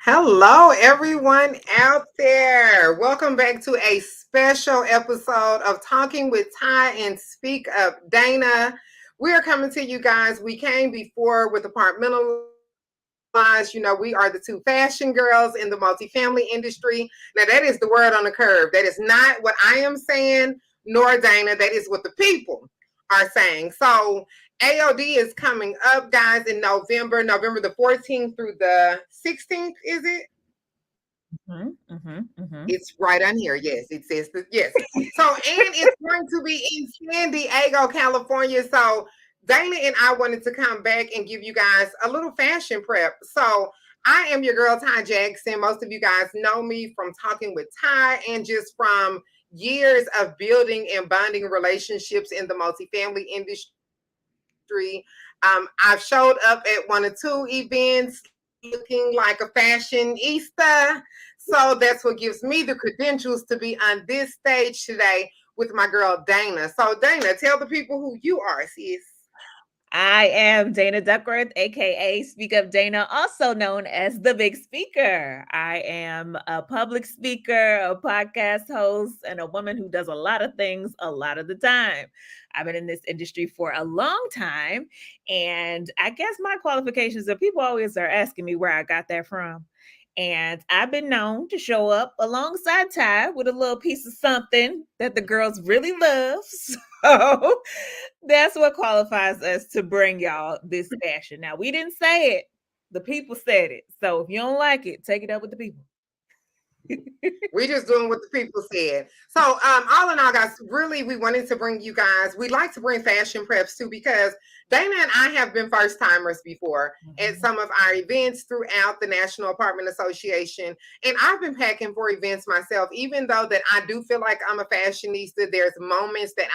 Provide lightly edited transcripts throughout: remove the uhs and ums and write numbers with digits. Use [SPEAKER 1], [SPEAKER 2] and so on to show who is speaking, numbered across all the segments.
[SPEAKER 1] Hello, everyone out there. Welcome back to a special episode of Talking with Ty and Speak Up Dana. We are coming to you guys. We came before with Apartmentalized. We are the two fashion girls in the multifamily industry. Now, that is the word on the curve. That is not what I am saying, nor Dana. That is what the people are saying. So, AOD is coming up, guys, in November the 14th through the 16th, is it? It's right on here. Yes, it says that. Yes. So, and it's going to be in San Diego, California. So, Dana and I wanted to come back and give you guys a little fashion prep. So, I am your girl, Ty Jackson. Most of you guys know me from talking with Ty and just from years of building and bonding relationships in the multifamily industry. I've showed up at one or two events looking like a fashionista. So that's what gives me the credentials to be on this stage today with my girl Dana. So Dana, tell the people who you are, sis.
[SPEAKER 2] I am Dana Duckworth, aka Speak Up Dana, also known as the Big Speaker. I am a public speaker, a podcast host, and a woman who does a lot of things a lot of the time. I've been in this industry for a long time, and I guess my qualifications are people always are asking me where I got that from. And I've been known to show up alongside Ty with a little piece of something that the girls really love. So that's what qualifies us to bring y'all this fashion. Now, we didn't say it, the people said it. So if you don't like it, take it up with the people.
[SPEAKER 1] We just doing what the people said. So, all in all, guys, really, we wanted to bring you guys. We like to bring fashion preps too because Dana and I have been first timers before at some of our events throughout the National Apartment Association, and I've been packing for events myself. Even though that I do feel like I'm a fashionista, there's moments that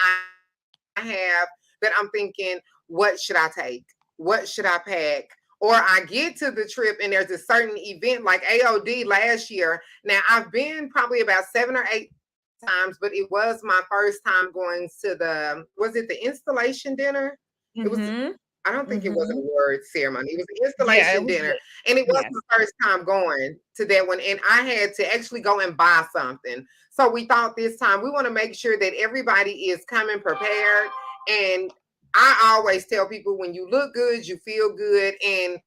[SPEAKER 1] I have that I'm thinking, what should I take? What should I pack? Or I get to the trip and there's a certain event like AOD last year. Now, I've been probably about 7 or 8 times, but it was my first time going to was it the installation dinner? It was,
[SPEAKER 2] Mm-hmm.
[SPEAKER 1] I don't think it was an
[SPEAKER 2] Mm-hmm.
[SPEAKER 1] award ceremony. It was an
[SPEAKER 2] Yeah, it
[SPEAKER 1] installation
[SPEAKER 2] was
[SPEAKER 1] dinner. And it was
[SPEAKER 2] yes.
[SPEAKER 1] the first time going to that one. And I had to actually go and buy something. So we thought this time we want to make sure that everybody is coming prepared. And I always tell people when you look good, you feel good. And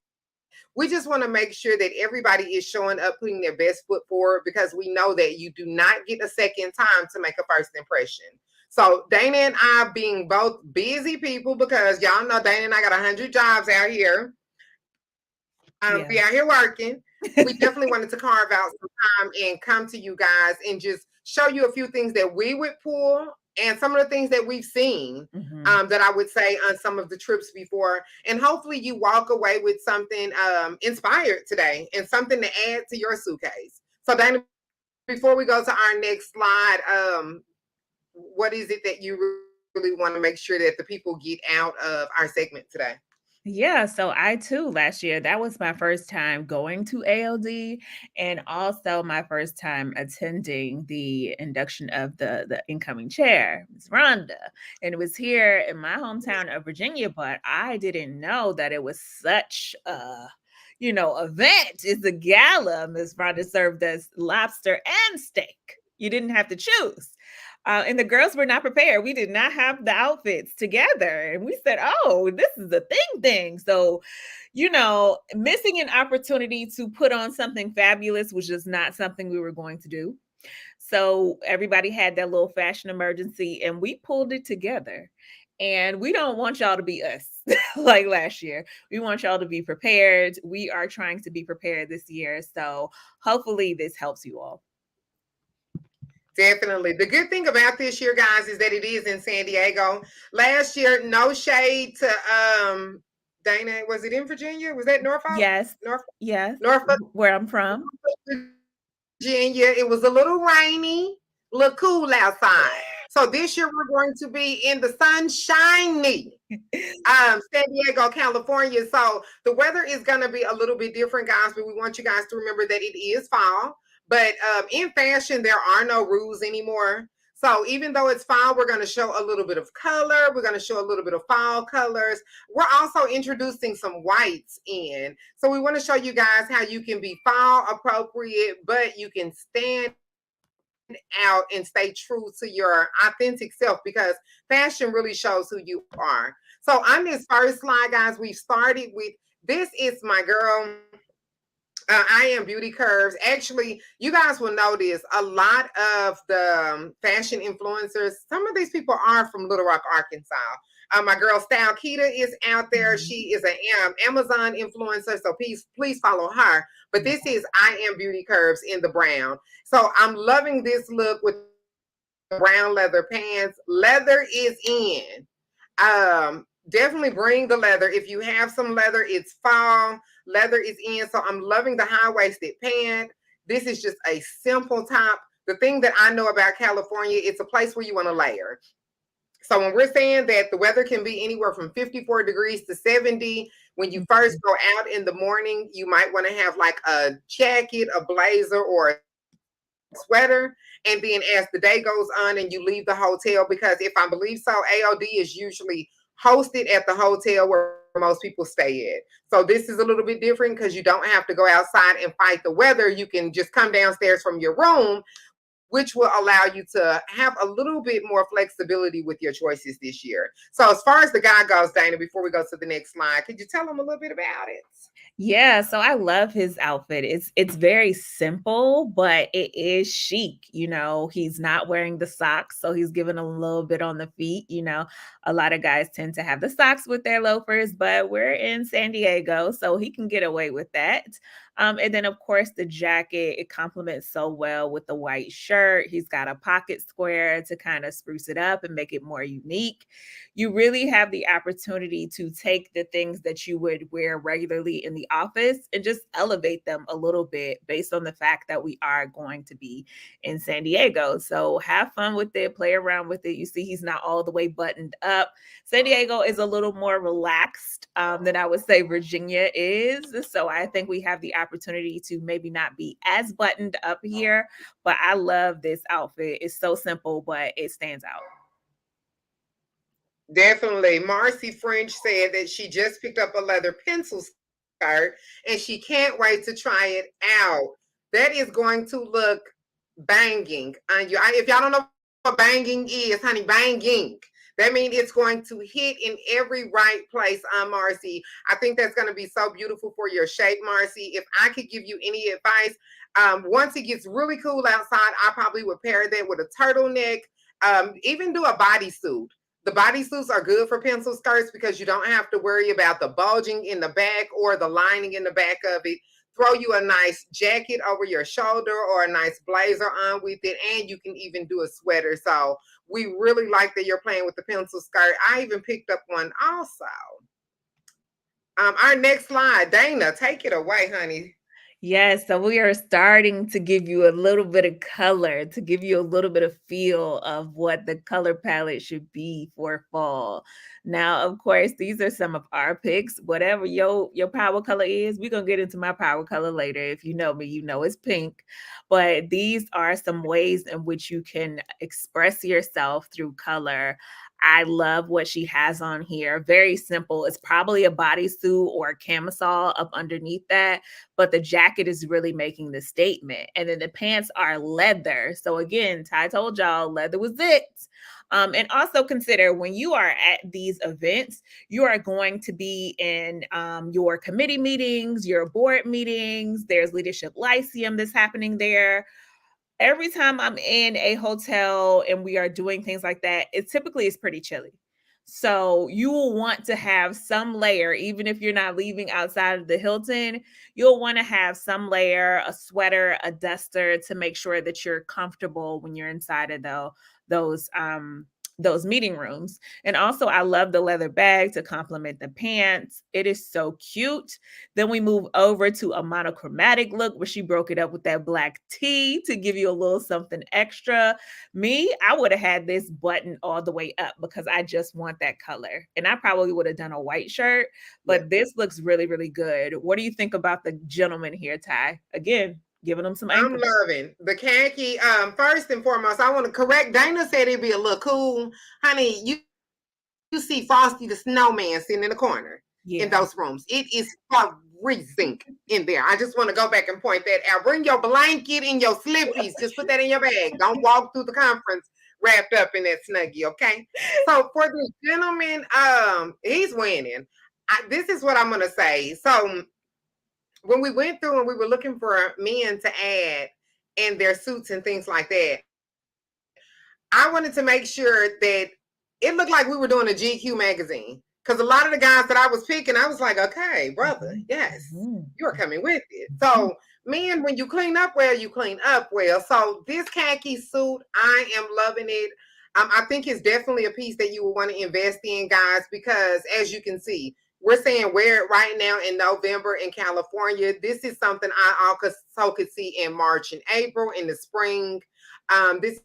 [SPEAKER 1] we just want to make sure that everybody is showing up, putting their best foot forward because we know that you do not get a second time to make a first impression. So Dana and I being both busy people because y'all know Dana and I got 100 jobs out here.
[SPEAKER 2] Yeah.
[SPEAKER 1] Be out here working. We definitely wanted to carve out some time and come to you guys and just show you a few things that we would pull and some of the things that we've seen
[SPEAKER 2] Mm-hmm.
[SPEAKER 1] that I would say on some of the trips before. And hopefully you walk away with something inspired today and something to add to your suitcase. So Dana, before we go to our next slide, what is it that you really want to make sure that the people get out of our segment today?
[SPEAKER 2] Yeah, so I too last year, that was my first time going to ALD and also my first time attending the induction of the incoming chair, Ms. Rhonda. And it was here in my hometown of Virginia, but I didn't know that it was such a event. It's a gala. Ms. Rhonda served us lobster and steak. You didn't have to choose. And the girls were not prepared. We did not have the outfits together. And we said, oh, this is a thing. So, missing an opportunity to put on something fabulous was just not something we were going to do. So everybody had that little fashion emergency and we pulled it together. And we don't want y'all to be us like last year. We want y'all to be prepared. We are trying to be prepared this year. So hopefully this helps you all.
[SPEAKER 1] Definitely. The good thing about this year, guys, is that it is in San Diego. Last year, no shade to Dana. Was it in Virginia? Was that Norfolk?
[SPEAKER 2] Yes.
[SPEAKER 1] Norfolk,
[SPEAKER 2] Yes.
[SPEAKER 1] Norfolk,
[SPEAKER 2] Where I'm from.
[SPEAKER 1] Virginia. It was a little rainy, a little cool outside. So this year we're going to be in the sunshiny San Diego, California. So the weather is going to be a little bit different, guys, but we want you guys to remember that it is fall. But in fashion, there are no rules anymore. So even though it's fall, we're going to show a little bit of color. We're going to show a little bit of fall colors. We're also introducing some whites in. So we want to show you guys how you can be fall appropriate, but you can stand out and stay true to your authentic self, because fashion really shows who you are. So on this first slide, guys, we've started with, this is my girl. I am Beauty Curves. Actually, you guys will notice a lot of the fashion influencers, some of these people are from Little Rock, Arkansas. My girl Style Kita is out there. She is an Amazon influencer, so please follow her. But this is I Am Beauty Curves in the brown. So I'm loving this look with brown leather pants. Leather is in. Definitely bring the leather. If you have some leather, it's fall. Leather is in. So I'm loving the high-waisted pant. This is just a simple top. The thing that I know about California, it's a place where you want to layer. So when we're saying that the weather can be anywhere from 54 degrees to 70, when you first go out in the morning, you might want to have like a jacket, a blazer, or a sweater. And then as the day goes on and you leave the hotel, because if I believe so, AOD is usually hosted at the hotel where most people stay at. So this is a little bit different because you don't have to go outside and fight the weather. You can just come downstairs from your room, which will allow you to have a little bit more flexibility with your choices this year. So as far as the guy goes, Dana, before we go to the next slide, could you tell them a little bit about it?
[SPEAKER 2] Yeah, so I love his outfit. It's very simple, but it is chic. He's not wearing the socks, so he's giving a little bit on the feet. A lot of guys tend to have the socks with their loafers, but we're in San Diego, so he can get away with that. And then, of course, the jacket, it complements so well with the white shirt. He's got a pocket square to kind of spruce it up and make it more unique. You really have the opportunity to take the things that you would wear regularly in the office and just elevate them a little bit based on the fact that we are going to be in San Diego. So have fun with it, play around with it. You see, he's not all the way buttoned up. San Diego is a little more relaxed than I would say Virginia is. So I think we have the opportunity to maybe not be as buttoned up here, but I love this outfit. It's so simple, but it stands out.
[SPEAKER 1] Definitely. Marcy French said that she just picked up a leather pencil skirt and she can't wait to try it out. That is going to look banging on you. If y'all don't know what banging is, honey, banging. That means it's going to hit in every right place on Marcy. I think that's going to be so beautiful for your shape, Marcy. If I could give you any advice, once it gets really cool outside, I probably would pair that with a turtleneck, even do a bodysuit. The bodysuits are good for pencil skirts because you don't have to worry about the bulging in the back or the lining in the back of it. Throw you a nice jacket over your shoulder or a nice blazer on with it, and you can even do a sweater. So we really like that you're playing with the pencil skirt. I even picked up one also. Our next slide, Dana, take it away, honey.
[SPEAKER 2] Yes, so we are starting to give you a little bit of color, to give you a little bit of feel of what the color palette should be for fall. Now, of course, these are some of our picks. Whatever your power color is, we're gonna get into my power color later. If you know me, you know it's pink. But these are some ways in which you can express yourself through color. I love what she has on here. Very simple. It's probably a bodysuit or a camisole up underneath that, but the jacket is really making the statement. And then the pants are leather. So again, Ty told y'all leather was it. And also consider when you are at these events, you are going to be in your committee meetings, your board meetings. There's Leadership Lyceum that's happening there. Every time I'm in a hotel and we are doing things like that, it typically is pretty chilly. So you will want to have some layer, even if you're not leaving outside of the Hilton, you'll want to have some layer, a sweater, a duster to make sure that you're comfortable when you're inside of those those meeting rooms. And also I love the leather bag to complement the pants. It is so cute. Then we move over to a monochromatic look where she broke it up with that black tee to give you a little something extra. Me, I would have had this button all the way up because I just want that color. And I probably would have done a white shirt, but this looks really, really good. What do you think about the gentleman here, Ty? Again, giving them some
[SPEAKER 1] I'm
[SPEAKER 2] anchors.
[SPEAKER 1] loving the khaki. First and foremost, I want to correct. Dana said it'd be a little cool, honey. You see Frosty the Snowman sitting in the corner in those rooms. It is freezing in there. I just want to go back and point that out. Bring your blanket and your slippies. Just put that in your bag. Don't walk through the conference wrapped up in that snuggie, okay? So for the gentleman, he's winning. This is what I'm gonna say. So when we went through and we were looking for men to add in their suits and things like that, I wanted to make sure that it looked like we were doing a GQ magazine. Because a lot of the guys that I was picking, I was like, okay, brother, yes, you're coming with it. So, men, when you clean up well, you clean up well. So, this khaki suit, I am loving it. I think it's definitely a piece that you will want to invest in, guys, because as you can see, we're saying wear it right now in November in California. This is something I also could see in March and April, in the spring. This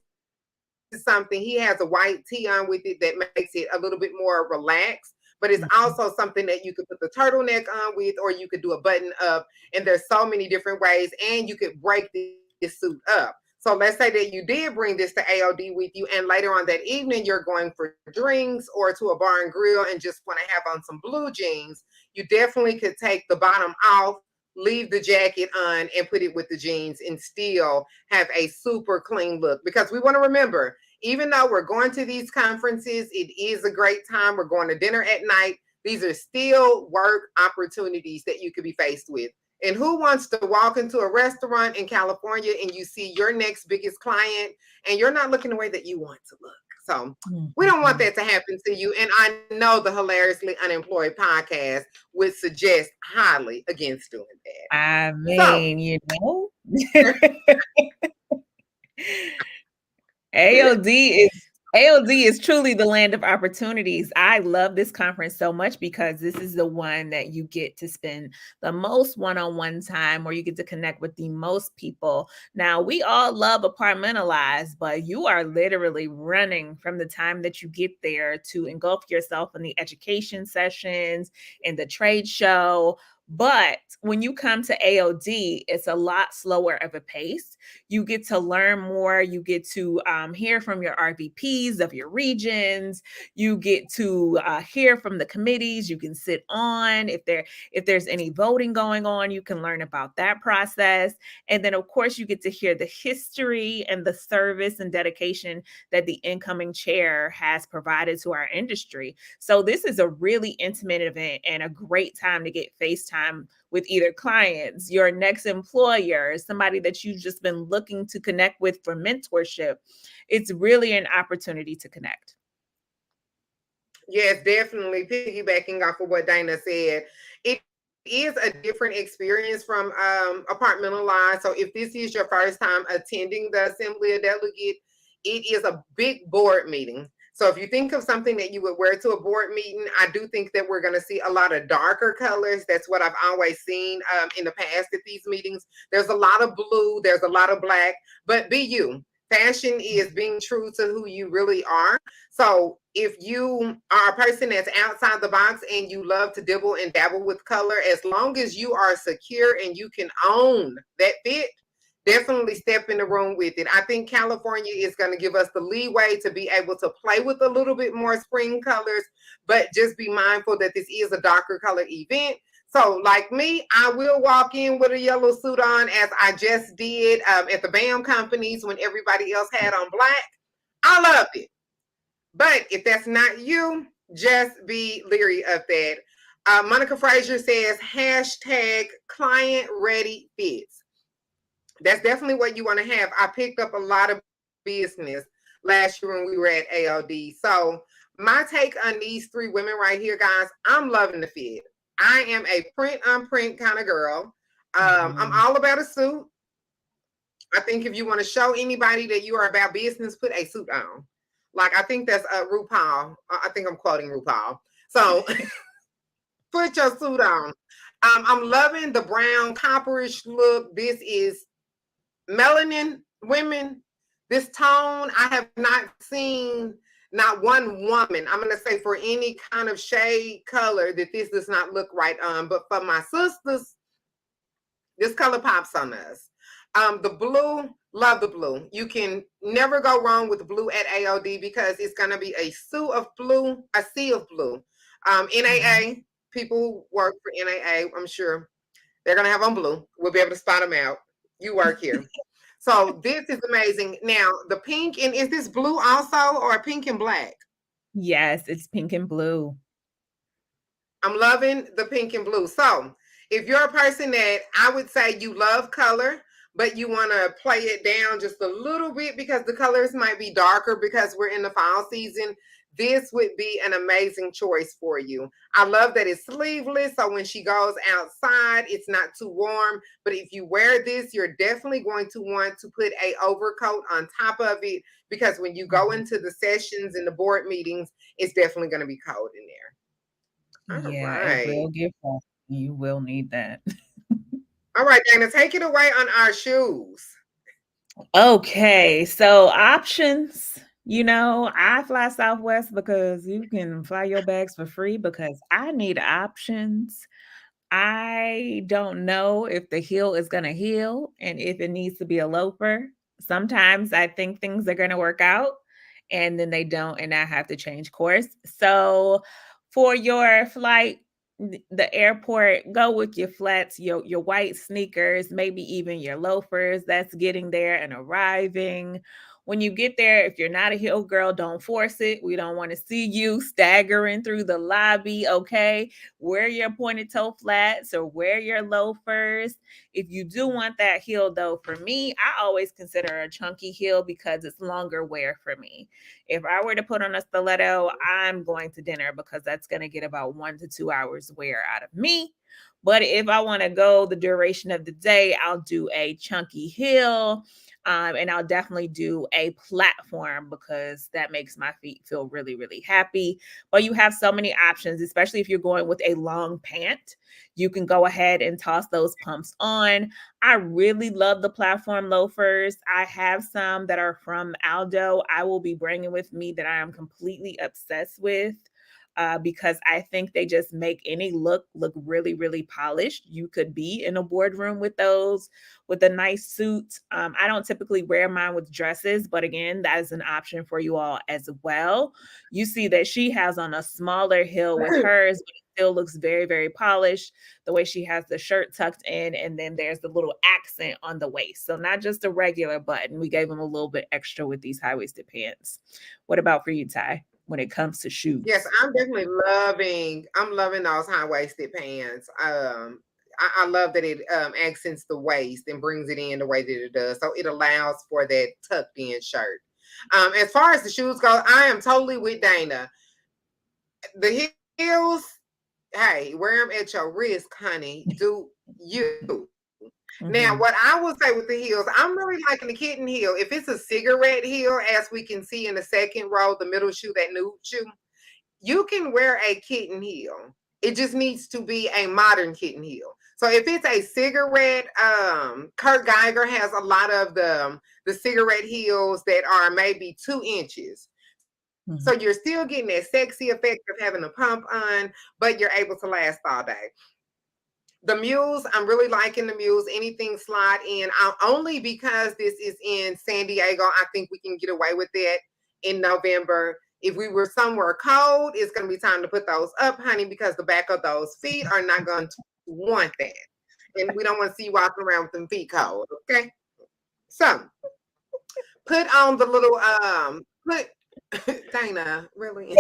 [SPEAKER 1] is something, he has a white tee on with it that makes it a little bit more relaxed, but it's also something that you could put the turtleneck on with, or you could do a button up, and there's so many different ways, and you could break this suit up. So let's say that you did bring this to AOD with you, and later on that evening you're going for drinks or to a bar and grill and just want to have on some blue jeans. You definitely could take the bottom off, leave the jacket on, and put it with the jeans and still have a super clean look. Because we want to remember, even though we're going to these conferences, it is a great time. We're going to dinner at night. These are still work opportunities that you could be faced with. And who wants to walk into a restaurant in California and you see your next biggest client and you're not looking the way that you want to look? So we don't want that to happen to you. And I know the Hilariously Unemployed podcast would suggest highly against doing that.
[SPEAKER 2] I mean,
[SPEAKER 1] so,
[SPEAKER 2] AOD is truly the land of opportunities. I love this conference so much because this is the one that you get to spend the most one-on-one time, where you get to connect with the most people. Now, we all love Apartmentalize, but you are literally running from the time that you get there to engulf yourself in the education sessions, in the trade show. But when you come to AOD, it's a lot slower of a pace. You get to learn more. You get to hear from your RVPs of your regions. You get to hear from the committees. You can sit on. If there's any voting going on, you can learn about that process. And then, of course, you get to hear the history and the service and dedication that the incoming chair has provided to our industry. So this is a really intimate event and a great time to get FaceTime with either clients, your next employer, somebody that you've just been looking to connect with for mentorship. It's really an opportunity to connect.
[SPEAKER 1] Yes, definitely piggybacking off of what Dana said. It is a different experience from Apartmentalize. So if this is your first time attending the Assembly of Delegates, it is a big board meeting. So if you think of something that you would wear to a board meeting, I do think that we're going to see a lot of darker colors. That's what I've always seen in the past at these meetings. There's a lot of blue, there's a lot of black, but be you. Fashion is being true to who you really are. So if you are a person that's outside the box and you love to dibble and dabble with color, as long as you are secure and you can own that fit, definitely step in the room with it. I think California is going to give us the leeway to be able to play with a little bit more spring colors, but just be mindful that this is a darker color event. So like me, I will walk in with a yellow suit on, as I just did at the BAM companies when everybody else had on black. I loved it. But if that's not you, just be leery of that. Monica Frazier says, hashtag client ready fits. That's definitely what you want to have. I picked up a lot of business last year when we were at AOD. So my take on these three women right here, guys, I'm loving the fit. I am a print on print kind of girl. I'm all about a suit. I think if you want to show anybody that you are about business, put a suit on. Like, I think that's RuPaul. I think I'm quoting RuPaul. So put your suit on. I'm loving the brown copperish look. This is melanin women. This tone, I have not seen not one woman, I'm going to say for any kind of shade color, that this does not look right on. But for my sisters, this color pops on us. The blue, love the blue. You can never go wrong with blue at AOD because it's going to be a sea of blue, a sea of blue. NAA, people who work for NAA, I'm sure they're going to have on blue. We'll be able to spot them out. You work here. So this is amazing. Now, the pink, and is this blue also or pink and black?
[SPEAKER 2] Yes, it's pink and blue.
[SPEAKER 1] I'm loving the pink and blue. So if you're a person that I would say you love color, but you want to play it down just a little bit because the colors might be darker because we're in the fall season, this would be an amazing choice for you. I love that it's sleeveless, so when she goes outside, it's not too warm. But if you wear this, you're definitely going to want to put a overcoat on top of it because when you go into the sessions and the board meetings, it's definitely going to be cold in there. All
[SPEAKER 2] Yeah, it
[SPEAKER 1] right.
[SPEAKER 2] will get full. You will need that.
[SPEAKER 1] All right, Dana, take it away on our shoes.
[SPEAKER 2] Okay, so options. I fly Southwest because you can fly your bags for free because I need options. I don't know if the heel is going to heal and if it needs to be a loafer. Sometimes I think things are going to work out and then they don't, and I have to change course. So for your flight, the airport, go with your flats, your white sneakers, maybe even your loafers. That's getting there and arriving. When you get there, if you're not a heel girl, don't force it. We don't want to see you staggering through the lobby, okay? Wear your pointed toe flats or wear your loafers. If you do want that heel, though, for me, I always consider a chunky heel because it's longer wear for me. If I were to put on a stiletto, I'm going to dinner because that's going to get about 1 to 2 hours wear out of me. But if I want to go the duration of the day, I'll do a chunky heel. And I'll definitely do a platform because that makes my feet feel really, really happy. But you have so many options, especially if you're going with a long pant. You can go ahead and toss those pumps on. I really love the platform loafers. I have some that are from Aldo. I will be bringing with me that I am completely obsessed with. Because I think they just make any look really, really polished. You could be in a boardroom with those, with a nice suit. I don't typically wear mine with dresses, but again, that is an option for you all as well. You see that she has on a smaller heel with hers, but it still looks very, very polished. The way she has the shirt tucked in, and then there's the little accent on the waist. So not just a regular button. We gave them a little bit extra with these high-waisted pants. What about for you, Ty, when it comes to
[SPEAKER 1] Yes,
[SPEAKER 2] shoes?
[SPEAKER 1] I'm definitely I'm loving those high-waisted pants. I love that it accents the waist and brings it in the way that it does. So it allows for that tucked in shirt. As far as the shoes go, I am totally with Dana. The heels, hey, wear them at your risk, honey. Do you. Now, what
[SPEAKER 2] Mhm.
[SPEAKER 1] I will say with the heels, I'm really liking the kitten heel. If it's a cigarette heel, as we can see in the second row, the middle shoe, that nude shoe, you can wear a kitten heel. It just needs to be a modern kitten heel. So if it's a cigarette, Kurt Geiger has a lot of the cigarette heels that are maybe 2 inches. So you're
[SPEAKER 2] Mhm.
[SPEAKER 1] still getting that sexy effect of having a pump on, but you're able to last all day. The mules, I'm really liking the mules. Anything slide in, only because this is in San Diego. I think we can get away with it in November. If we were somewhere cold, it's going to be time to put those up, honey, because the back of those feet are not going to want that. And we don't want to see you walking around with them feet cold. Okay. So put on the little, put, Dana, really?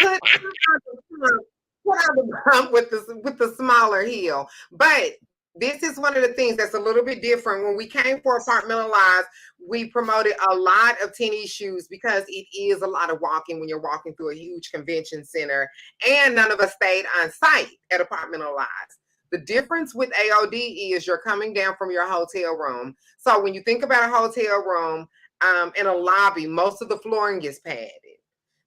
[SPEAKER 1] put put on the bump with the smaller heel. But this is one of the things that's a little bit different. When we came for Apartmentalized, we promoted a lot of tennis shoes because it is a lot of walking when you're walking through a huge convention center, and none of us stayed on site at Apartmentalized. The difference with AOD is you're coming down from your hotel room. So when you think about a hotel room in a lobby, most of the flooring is padded.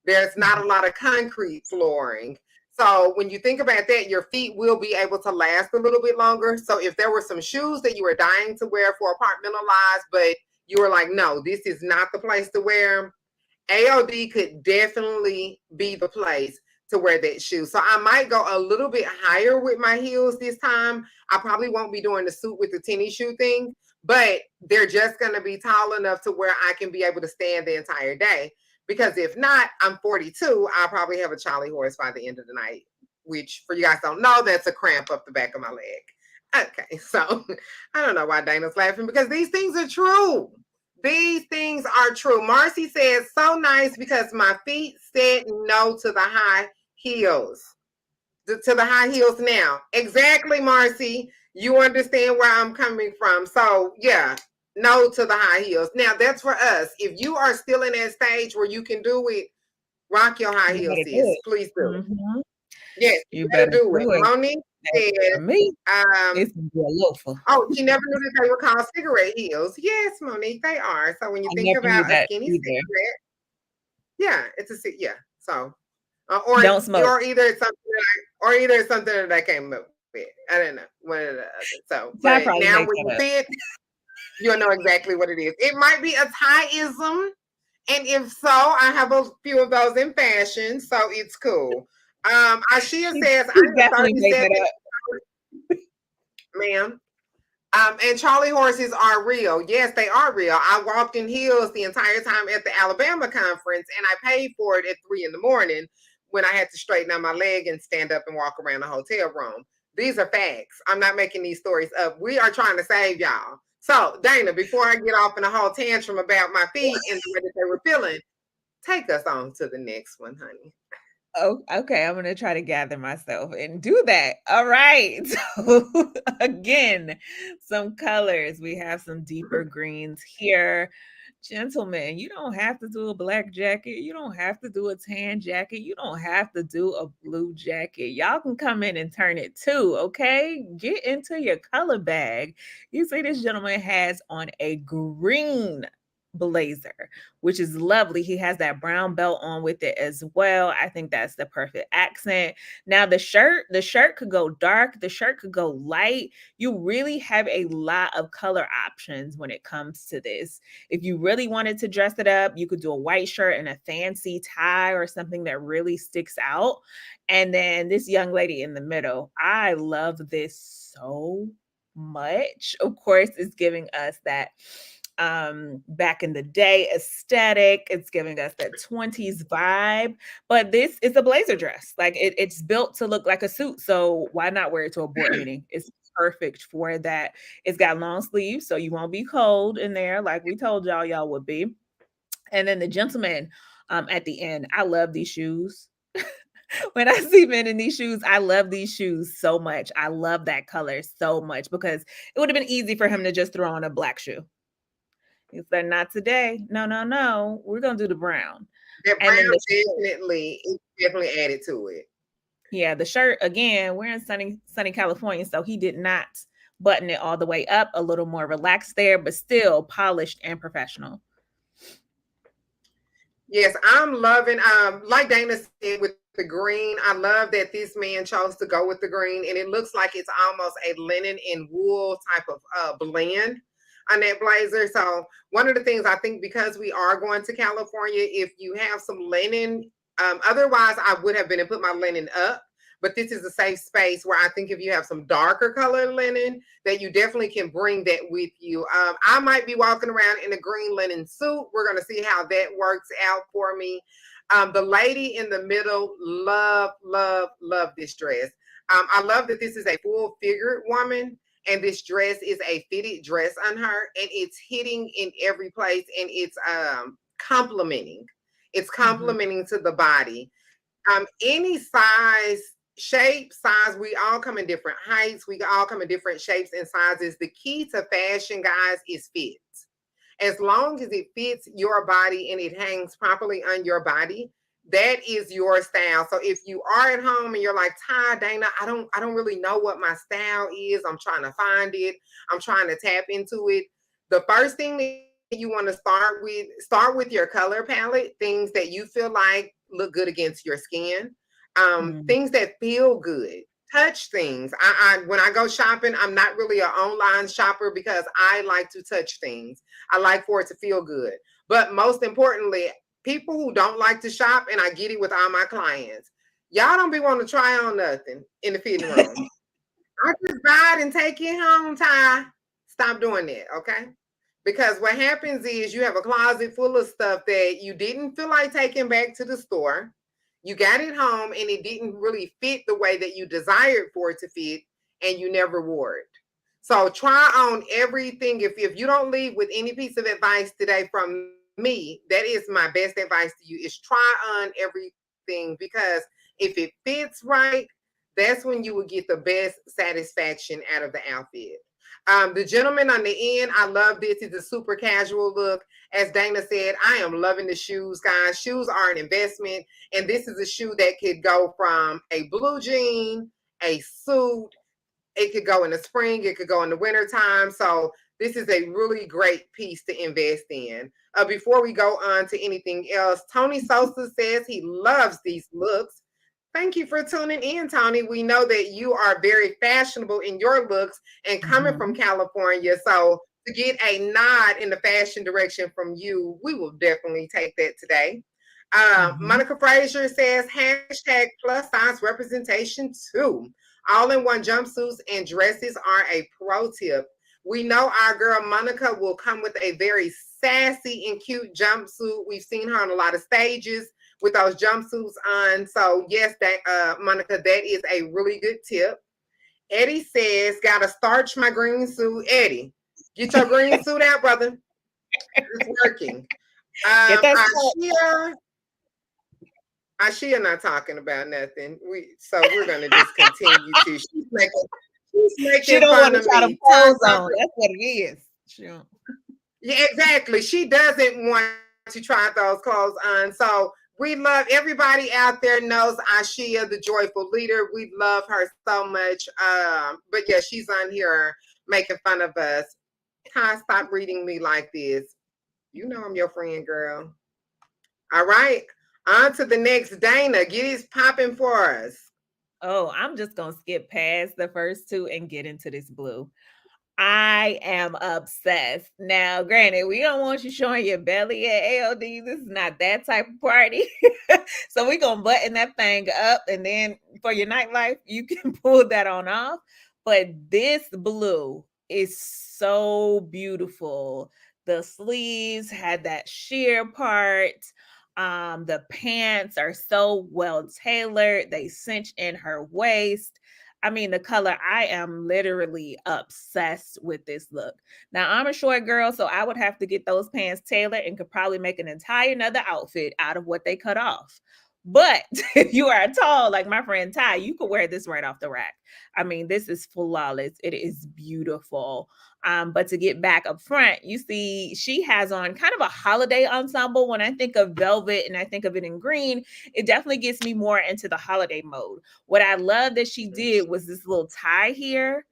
[SPEAKER 1] There's not a
[SPEAKER 2] Mhm.
[SPEAKER 1] lot of concrete flooring. So when you think about that, your feet will be able to last a little bit longer. So if there were some shoes that you were dying to wear for Apartmentalized, but you were like, no, this is not the place to wear them, AOD could definitely be the place to wear that shoe. So I might go a little bit higher with my heels this time. I probably won't be doing the suit with the tennis shoe thing, but they're just going to be tall enough to where I can be able to stand the entire day. Because if not, I'm 42. I'll probably have a Charlie horse by the end of the night, which for you guys don't know, that's a cramp up the back of my leg. Okay, so I don't know why Dana's laughing, because these things are true. These things are true. Marcy says, so nice because my feet said no to the high heels. To the high heels now. Exactly, Marcy. You understand where I'm coming from. So, yeah, no to the high heels. Now, that's for us. If you are still in that stage where you can do it, rock your high heels, sis. Please do.
[SPEAKER 2] Mm-hmm.
[SPEAKER 1] Yes, you better do it. Monique said,
[SPEAKER 2] me. It's gonna be a loafer.
[SPEAKER 1] Oh, she never knew that they were called cigarette heels. Yes, Monique, they are. So when you think about a skinny cigarette, yeah, it's a yeah. So or
[SPEAKER 2] don't smoke,
[SPEAKER 1] or either it's something that I came up with. I don't know, one or the other. So, but now when you see it, you'll know exactly what it is. It might be a tie-ism, and if so, I have a few of those in fashion, so it's cool. Ashia says I'm 37, ma'am. And Charlie horses are real. Yes, they are real. I walked in heels the entire time at the Alabama conference, and I paid for it at 3 a.m. when I had to straighten out my leg and stand up and walk around the hotel room. These are facts. I'm not making these stories up. We are trying to save y'all. So, Dana, before I get off in a whole tantrum about my feet and the way that they were feeling, take us on to the next one, honey.
[SPEAKER 2] Oh, okay. I'm going to try to gather myself and do that. All right. So again, some colors. We have some deeper greens here. Gentlemen, you don't have to do a black jacket. You don't have to do a tan jacket. You don't have to do a blue jacket. Y'all can come in and turn it too, okay? Get into your color bag. You see this gentleman has on a green blazer, which is lovely. He has that brown belt on with it as well. I think that's the perfect accent. Now the shirt could go dark, the shirt could go light. You really have a lot of color options when it comes to this. If you really wanted to dress it up, you could do a white shirt and a fancy tie or something that really sticks out. And then this young lady in the middle, I love this so much. Of course, it's giving us that back in the day aesthetic. It's giving us that 20s vibe, but this is a blazer dress. Like it's built to look like a suit. So why not wear it to a board meeting? It's perfect for that. It's got long sleeves, so you won't be cold in there like we told y'all would be. And then the gentleman at the end, I love these shoes. When I see men in these shoes, I love these shoes so much. I love that color so much because it would have been easy for him to just throw on a black shoe. He said, not today. No. We're going to do the brown.
[SPEAKER 1] That brown definitely added to it.
[SPEAKER 2] Yeah, the shirt, again, we're in sunny California, so he did not button it all the way up, a little more relaxed there, but still polished and professional.
[SPEAKER 1] Yes, I'm loving, like Dana said with the green, I love that this man chose to go with the green, and it looks like it's almost a linen and wool type of blend on that blazer. So one of the things I think, because we are going to California, if you have some linen, otherwise I would have been and put my linen up. But this is a safe space where I think if you have some darker colored linen, that you definitely can bring that with you. I might be walking around in a green linen suit. We're going to see how that works out for me. The lady in the middle, love this dress. I love that this is a full figured woman, and this dress is a fitted dress on her, and it's hitting in every place, and it's complimenting. It's complimenting to the body. Any size, shape, size, we all come in different heights. We all come in different shapes and sizes. The key to fashion, guys, is fit. As long as it fits your body and it hangs properly on your body, that is your style. So if you are at home and you're like, Ty, Dana, I don't really know what my style is. I'm trying to find it. I'm trying to tap into it. The first thing that you want to start with your color palette, things that you feel like look good against your skin, things that feel good. Touch things. When I go shopping, I'm not really an online shopper because I like to touch things. I like for it to feel good. But most importantly, people who don't like to shop, and I get it with all my clients, Y'all don't be wanting to try on nothing in the fitting room. I just buy it and take it home, Ty. Stop doing that, okay? Because what happens is you have a closet full of stuff that you didn't feel like taking back to the store. You got it home and it didn't really fit the way that you desired for it to fit, and you never wore it. So try on everything. If you don't leave with any piece of advice today from me, that is my best advice to you, is try on everything, because if it fits right, that's when you will get the best satisfaction out of the outfit. The gentleman on the end, I love this. It's a super casual look. As Dana said, I am loving the shoes, guys. Shoes are an investment, and this is a shoe that could go from a blue jean, a suit. It could go in the spring. It could go in the winter time. So this is a really great piece to invest in. Before we go on to anything else, Tony Sosa says he loves these looks. Thank you for tuning in, Tony. We know that you are very fashionable in your looks and coming from California. So to get a nod in the fashion direction from you, we will definitely take that today. Monica Frazier says hashtag plus size representation too. All in one jumpsuits and dresses are a pro tip. We know our girl Monica will come with a very sassy and cute jumpsuit. We've seen her on a lot of stages with those jumpsuits on. So yes, that Monica, that is a really good tip. Eddie says, gotta starch my green suit. Eddie, get your green suit out, brother. It's working. Ashia not talking about nothing. We're gonna just continue to. She's making
[SPEAKER 2] she don't
[SPEAKER 1] fun
[SPEAKER 2] want to
[SPEAKER 1] of
[SPEAKER 2] try
[SPEAKER 1] me.
[SPEAKER 2] to pose on. That's what it is. Sure.
[SPEAKER 1] Yeah, exactly. She doesn't want to try those clothes on. So we love everybody out there knows Ashia, the joyful leader. We love her so much. But yeah, she's on here making fun of us. Kai, stop reading me like this. You know I'm your friend, girl. All right. On to the next. Dana, get it popping for us.
[SPEAKER 2] Oh, I'm just gonna skip past the first two and get into this blue. I am obsessed. Now, granted, we don't want you showing your belly at AOD. This is not that type of party. So we're gonna button that thing up, and then for your nightlife, you can pull that on off. But this blue is so beautiful. The sleeves had that sheer part. The pants are so well tailored. They cinch in her waist. I mean, the color, I am literally obsessed with this look. Now, I'm a short girl, so I would have to get those pants tailored and could probably make an entire another outfit out of what they cut off. But if you are tall, like my friend Ty, you could wear this right off the rack. I mean, this is flawless. It is beautiful. But to get back up front, you see she has on kind of a holiday ensemble. When I think of velvet and I think of it in green, it definitely gets me more into the holiday mode. What I love that she did was this little tie here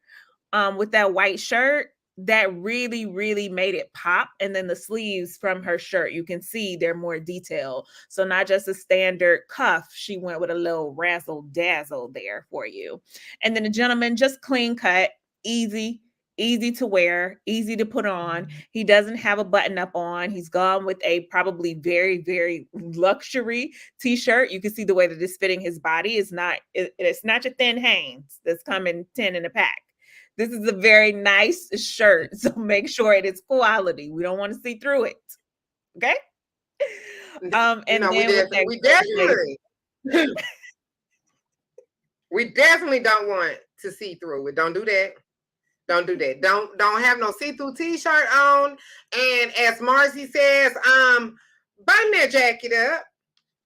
[SPEAKER 2] with that white shirt that really, really made it pop. And then the sleeves from her shirt, you can see they're more detailed. So not just a standard cuff, she went with a little razzle dazzle there for you. And then the gentleman, just clean cut, easy to wear, easy to put on. He doesn't have a button up on. He's gone with a probably very, very luxury t-shirt. You can see the way that it's fitting his body. It's not your thin Hanes that's coming 10 in a pack. This is a very nice shirt, so make sure it is quality. We don't want to see through it. Okay? And
[SPEAKER 1] no,
[SPEAKER 2] then
[SPEAKER 1] we definitely don't want to see through it. Don't do that. Don't do that. Don't have no see-through t-shirt on. And as Marcy says, button that jacket up.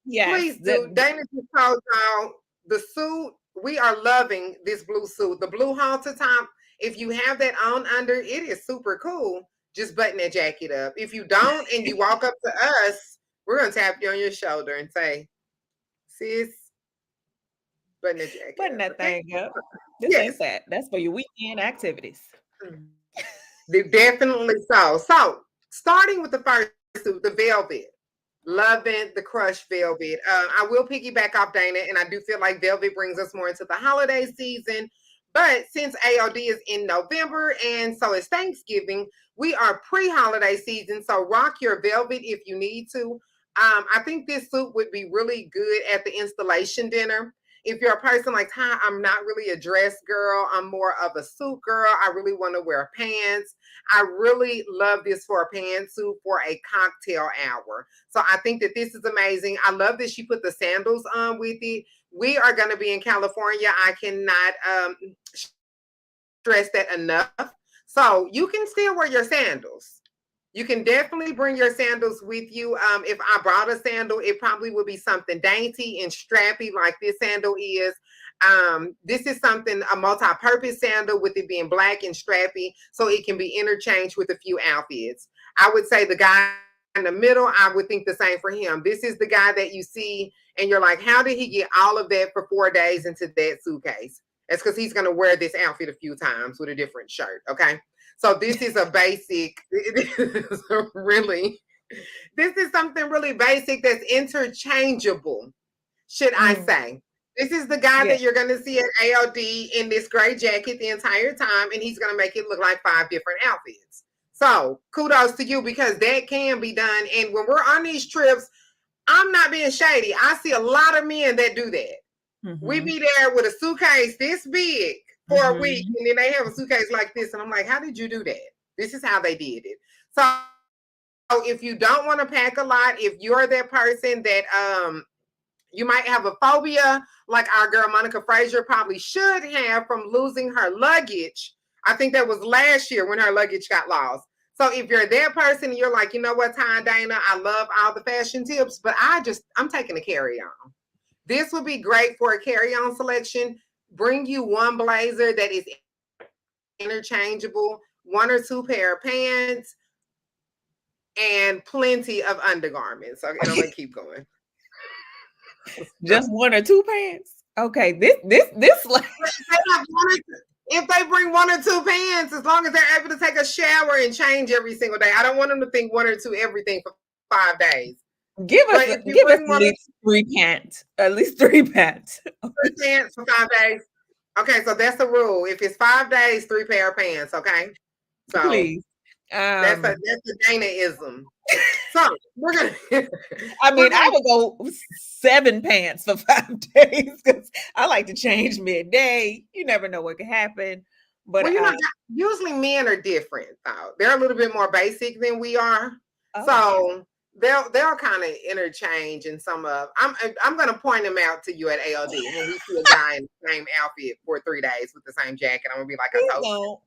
[SPEAKER 1] Yes, please do. Dana just told y'all the suit. We are loving this blue suit. The blue halter top. If you have that on under, it is super cool. Just button that jacket up. If you don't and you walk up to us, we're gonna tap you on your shoulder and say, sis, button that jacket.
[SPEAKER 2] Button that thing up. This ain't that. That's for your weekend activities.
[SPEAKER 1] Definitely so. So starting with the first suit, the velvet. Loving the crushed velvet. I will piggyback off Dana, and I do feel like velvet brings us more into the holiday season. But since AOD is in November and so is Thanksgiving, we are pre-holiday season. So rock your velvet if you need to. I think this suit would be really good at the installation dinner. If you're a person like, hi, I'm not really a dress girl, I'm more of a suit girl. I really want to wear pants. I really love this for a pantsuit for a cocktail hour. So I think that this is amazing. I love that she put the sandals on with it. We are going to be in California. I cannot stress that enough. So you can still wear your sandals. You can definitely bring your sandals with you. If I brought a sandal, it probably would be something dainty and strappy like this sandal is. This is something, a multi-purpose sandal with it being black and strappy, so it can be interchanged with a few outfits. I would say the guy in the middle, I would think the same for him. This is the guy that you see and you're like, how did he get all of that for 4 days into that suitcase? It's because he's going to wear this outfit a few times with a different shirt. Okay. So this is a basic, really, this is something really basic that's interchangeable, should I say. This is the guy that you're going to see at AOD in this gray jacket the entire time, and he's going to make it look like 5 different outfits. So kudos to you, because that can be done. And when we're on these trips, I'm not being shady. I see a lot of men that do that. We be there with a suitcase this big for a week, and then they have a suitcase like this. And I'm like, how did you do that? This is how they did it. So if you don't want to pack a lot, if you're that person that you might have a phobia, like our girl Monica Frazier probably should have, from losing her luggage. I think that was last year when her luggage got lost. So if you're that person, you're like, you know what, Ty and Dana, I love all the fashion tips, but I'm taking a carry-on. This would be great for a carry-on selection. Bring you one blazer that is interchangeable, 1 or 2 pair of pants, and plenty of undergarments. Okay, and I'm gonna keep going.
[SPEAKER 2] Just 1 or 2 pants. Okay, this like
[SPEAKER 1] if they bring 1 or 2 pants, as long as they're able to take a shower and change every single day. I don't want them to think 1 or 2 everything for 5 days.
[SPEAKER 2] Give us at least 3 pants. At least 3 pants.
[SPEAKER 1] 3 pants for 5 days. Okay, so that's the rule. If it's 5 days, 3 pair of pants. Okay, so
[SPEAKER 2] please.
[SPEAKER 1] That's a Dana-ism. So we're gonna.
[SPEAKER 2] I mean, I would go 7 pants for 5 days because I like to change midday. You never know what could happen. But
[SPEAKER 1] well, usually men are different though. They're a little bit more basic than we are. So they'll kind of interchange in some of. I'm gonna point them out to you at AOD when we see a guy in the same outfit for 3 days with the same jacket. I'm gonna be like, I told you.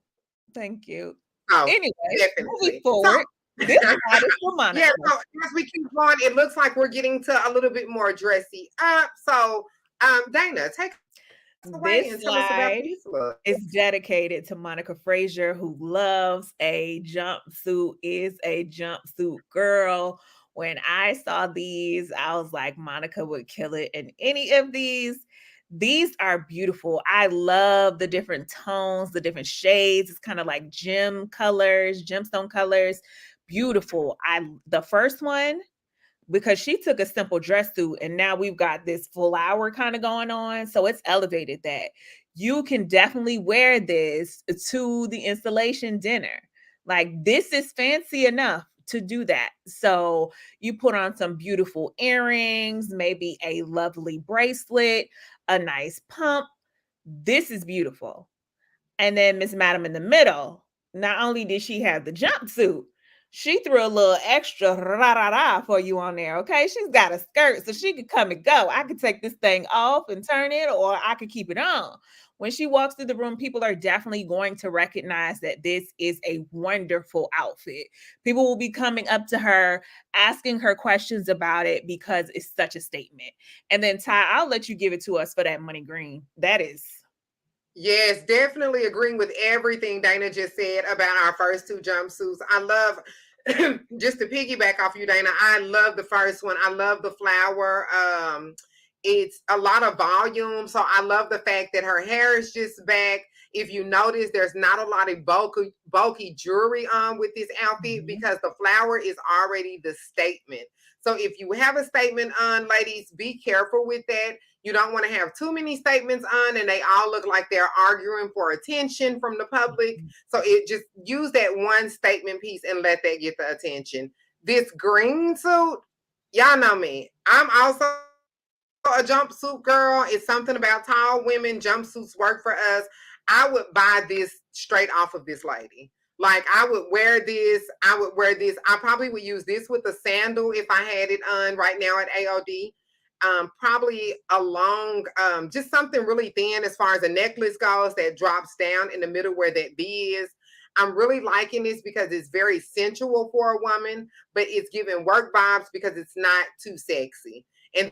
[SPEAKER 2] Thank you.
[SPEAKER 1] Oh,
[SPEAKER 2] anyway,
[SPEAKER 1] definitely.
[SPEAKER 2] Moving forward. This is for Monica.
[SPEAKER 1] Yeah, so as we keep going, it looks like we're getting to a little bit more dressy up. So, Dana, take us away and tell us about these looks.
[SPEAKER 2] It's dedicated to Monica Frazier, who loves a jumpsuit, is a jumpsuit girl. When I saw these, I was like, Monica would kill it in any of these. These are beautiful. I love the different tones, the different shades. It's kind of like gemstone colors. Beautiful. The first one, because she took a simple dress suit and now we've got this flower kind of going on. So it's elevated that. You can definitely wear this to the installation dinner. Like, this is fancy enough to do that. So you put on some beautiful earrings, maybe a lovely bracelet, a nice pump. This is beautiful. And then Miss Madam in the middle, not only did she have the jumpsuit, she threw a little extra rah-rah-rah for you on there, okay? She's got a skirt, so she could come and go. I could take this thing off and turn it, or I could keep it on. When she walks through the room, people are definitely going to recognize that this is a wonderful outfit. People will be coming up to her, asking her questions about it because it's such a statement. And then, Ty, I'll let you give it to us for that money green. That is...
[SPEAKER 1] Yes, definitely agreeing with everything Dana just said about our first 2 jumpsuits. I love, just to piggyback off you, Dana, I love the first one. I love the flower. It's a lot of volume. So I love the fact that her hair is just back. If you notice, there's not a lot of bulky jewelry on with this outfit because the flower is already the statement. So if you have a statement on, ladies, be careful with that. You don't want to have too many statements on and they all look like they're arguing for attention from the public. So just use that one statement piece and let that get the attention. This green suit, y'all know me. I'm also a jumpsuit girl. It's something about tall women. Jumpsuits work for us. I would buy this straight off of this lady. Like I would wear this. I would wear this. I probably would use this with a sandal if I had it on right now at AOD. Probably along just something really thin as far as a necklace goes that drops down in the middle where that B is. I'm really liking this because it's very sensual for a woman, but it's giving work vibes because it's not too sexy. And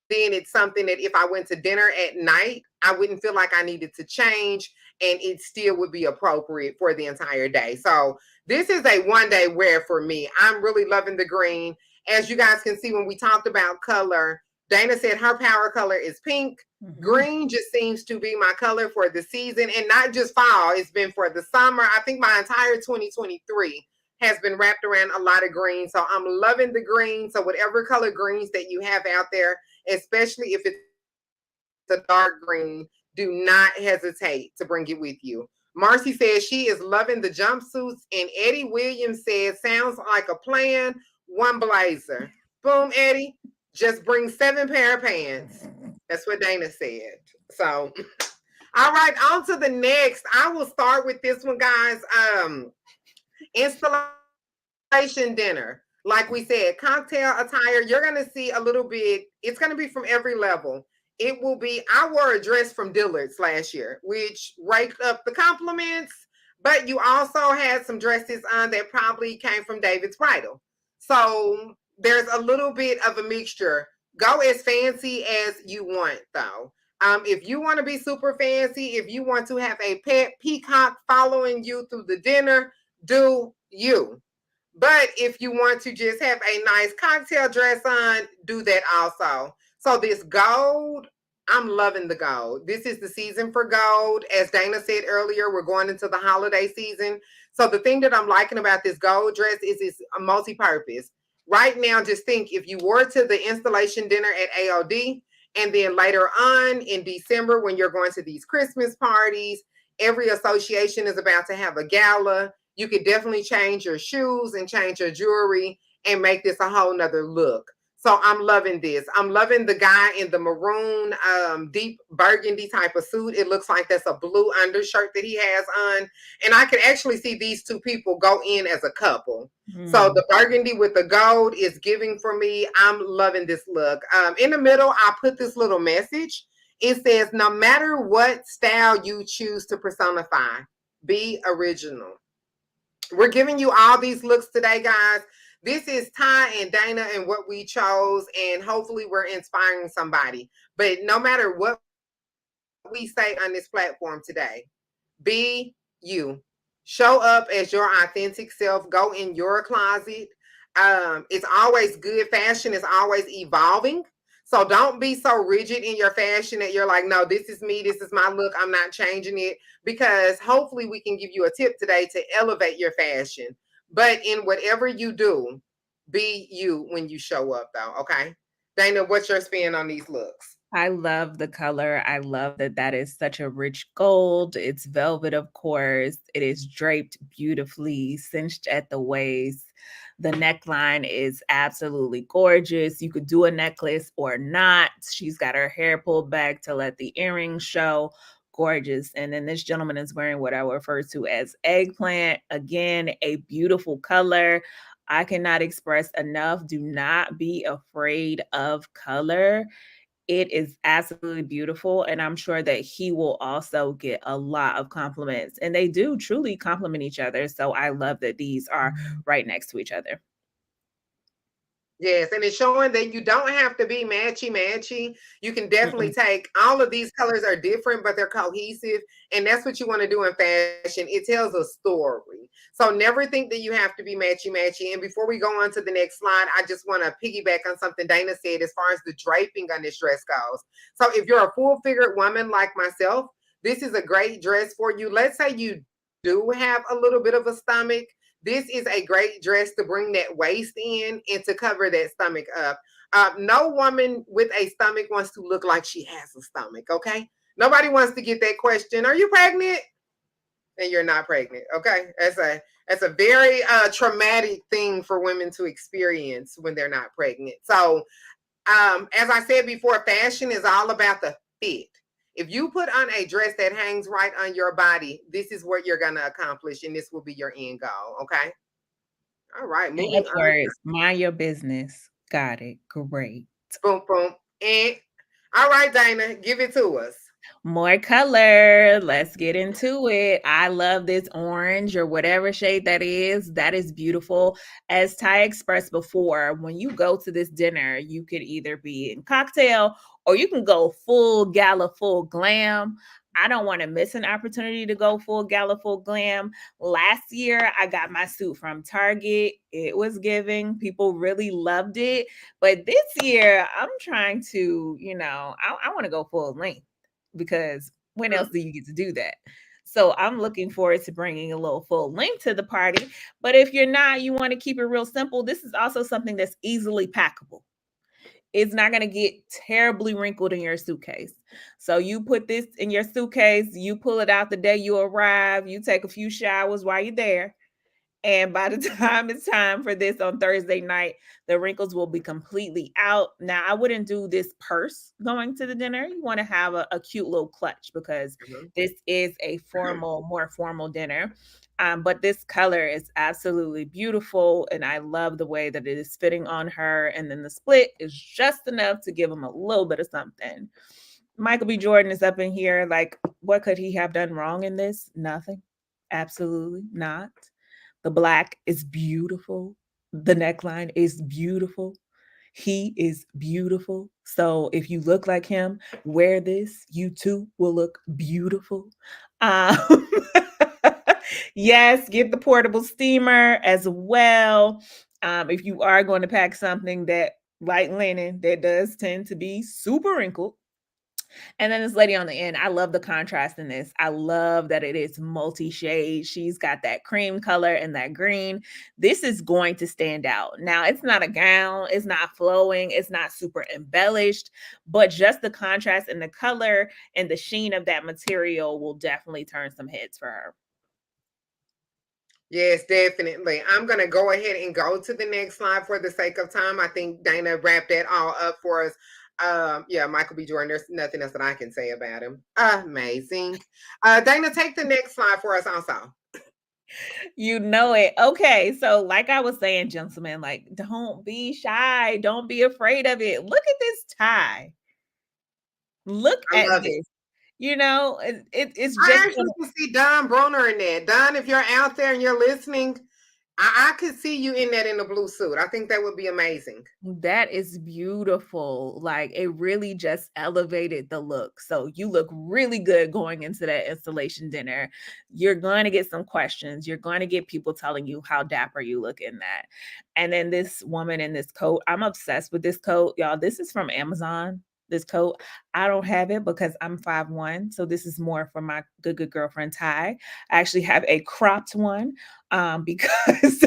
[SPEAKER 1] then it's something that if I went to dinner at night, I wouldn't feel like I needed to change and it still would be appropriate for the entire day. So this is a one day wear for me. I'm really loving the green. As you guys can see, when we talked about color, Dana said her power color is pink. Mm-hmm. Green just seems to be my color for the season, and not just fall. It's been for the summer. I think my entire 2023 has been wrapped around a lot of green. So I'm loving the green. So whatever color greens that you have out there, especially if it's a dark green, do not hesitate to bring it with you. Marcy says she is loving the jumpsuits, and Eddie Williams says, sounds like a plan, one blazer. Boom, Eddie, just bring 7 pair of pants. That's what Dana said. So, all right, on to the next. I will start with this one, guys. Installation dinner. Like we said, cocktail attire, you're going to see a little bit. It's going to be from every level. It will be, I wore a dress from Dillard's last year, which raked up the compliments, but you also had some dresses on that probably came from David's Bridal. So there's a little bit of a mixture. Go as fancy as you want, though. If you want to be super fancy, if you want to have a pet peacock following you through the dinner, do you. But if you want to just have a nice cocktail dress on, do that also. So this gold, I'm loving the gold. This is the season for gold. As Dana said earlier, we're going into the holiday season. So the thing that I'm liking about this gold dress is it's a multi-purpose. Right now, just think if you wore to the installation dinner at AOD, and then later on in December, when you're going to these Christmas parties, every association is about to have a gala. You could definitely change your shoes and change your jewelry and make this a whole nother look. So I'm loving this. I'm loving the guy in the maroon, deep burgundy type of suit. It looks like that's a blue undershirt that he has on. And I can actually see these two people go in as a couple. So the burgundy with the gold is giving for me. I'm loving this look. In the middle, I put this little message. It says, no matter what style you choose to personify, be original. We're giving you all these looks today, guys. This is Ty and Dana and what we chose, and hopefully we're inspiring somebody. But no matter what we say on this platform today, be you. Show up as your authentic self. Go in your closet. It's always good. Fashion is always evolving. So don't be so rigid in your fashion that you're like, no, this is me. This is my look. I'm not changing it. Because hopefully we can give you a tip today to elevate your fashion. But in whatever you do, be you when you show up, though. Okay. Dana, what's your spin on these looks?
[SPEAKER 2] I love the color. I love that that is such a rich gold. It's velvet, of course. It is draped beautifully, cinched at the waist. The neckline is absolutely gorgeous. You could do a necklace or not. She's got her hair pulled back to let the earrings show. Gorgeous. And then this gentleman is wearing what I refer to as eggplant. Again, a beautiful color. I cannot express enough. Do not be afraid of color. It is absolutely beautiful, and I'm sure that he will also get a lot of compliments, and they do truly complement each other. So I love that these are right next to each other.
[SPEAKER 1] Yes, and it's showing that you don't have to be matchy-matchy. You can definitely take all of these colors are different, but they're cohesive. And that's what you want to do in fashion. It tells a story. So never think that you have to be matchy-matchy. And before we go on to the next slide, I just want to piggyback on something Dana said as far as the draping on this dress goes. So if you're a full-figured woman like myself, this is a great dress for you. Let's say you do have a little bit of a stomach. This is a great dress to bring that waist in and to cover that stomach up. No woman with a stomach wants to look like she has a stomach, okay? Nobody wants to get that question, are you pregnant? And you're not pregnant, okay? That's a very traumatic thing for women to experience when they're not pregnant. So As I said before, fashion is all about the fit. If you put on a dress that hangs right on your body, this is what you're going to accomplish, and this will be your end goal. Okay. All right.
[SPEAKER 2] In
[SPEAKER 1] Moving
[SPEAKER 2] other
[SPEAKER 1] on.
[SPEAKER 2] words, mind your business. Got it. Great.
[SPEAKER 1] Boom, boom. And all right, Dana, give it to us.
[SPEAKER 2] More color. Let's get into it. I love this orange or whatever shade that is. That is beautiful. As Ty expressed before, when you go to this dinner, you could either be in cocktail or you can go full gala, full glam. I don't want to miss an opportunity to go full gala, full glam. Last year, I got my suit from Target. It was giving. People really loved it. But this year, I'm trying to, I want to go full length because when else do you get to do that? So I'm looking forward to bringing a little full length to the party. But if you're not, you want to keep it real simple, this is also something that's easily packable. It's not going to get terribly wrinkled in your suitcase. So you put this in your suitcase, you pull it out the day you arrive, you take a few showers while you're there, and by the time it's time for this on Thursday night, the wrinkles will be completely out. Now, I wouldn't do this purse going to the dinner. You want to have a cute little clutch because
[SPEAKER 1] Mhm.
[SPEAKER 2] this is a formal, more formal dinner. But this color is absolutely beautiful. And I love the way that it is fitting on her. And then the split is just enough to give him a little bit of something. Michael B. Jordan is up in here. Like, what could he have done wrong in this? Nothing. Absolutely not. The black is beautiful. The neckline is beautiful. He is beautiful. So if you look like him, wear this. You too will look beautiful. Um, yes, get the portable steamer as well. If you are going to pack something that light linen that does tend to be super wrinkled, and then this lady on the end, I love the contrast in this. I love that it is multi-shade. She's got that cream color and that green. This is going to stand out. Now, it's not a gown, it's not flowing, it's not super embellished, but just the contrast and the color and the sheen of that material will definitely turn some heads for her.
[SPEAKER 1] Yes, definitely. I'm going to go ahead and go to the next slide for the sake of time. I think Dana wrapped that all up for us. Yeah, Michael B. Jordan, there's nothing else that I can say about him. Amazing. Dana, take the next slide for us also.
[SPEAKER 2] You know it. Okay, so like I was saying, gentlemen, like don't be shy, don't be afraid of it. Look at this tie. Look
[SPEAKER 1] I
[SPEAKER 2] at
[SPEAKER 1] love it.
[SPEAKER 2] this. It's
[SPEAKER 1] I
[SPEAKER 2] just
[SPEAKER 1] actually can see Don Broner in that. Don, if you're out there and you're listening, I could see you in that in a blue suit. I think that would be amazing.
[SPEAKER 2] that is beautiful. Like it really just elevated the look. So you look really good going into that installation dinner. You're going to get some questions. You're going to get people telling you how dapper you look in that. And then this woman in this coat, I'm obsessed with this coat. Y'all, this is from Amazon. This coat, I don't have it because I'm 5'1". So this is more for my good girlfriend Ty. I actually have a cropped one because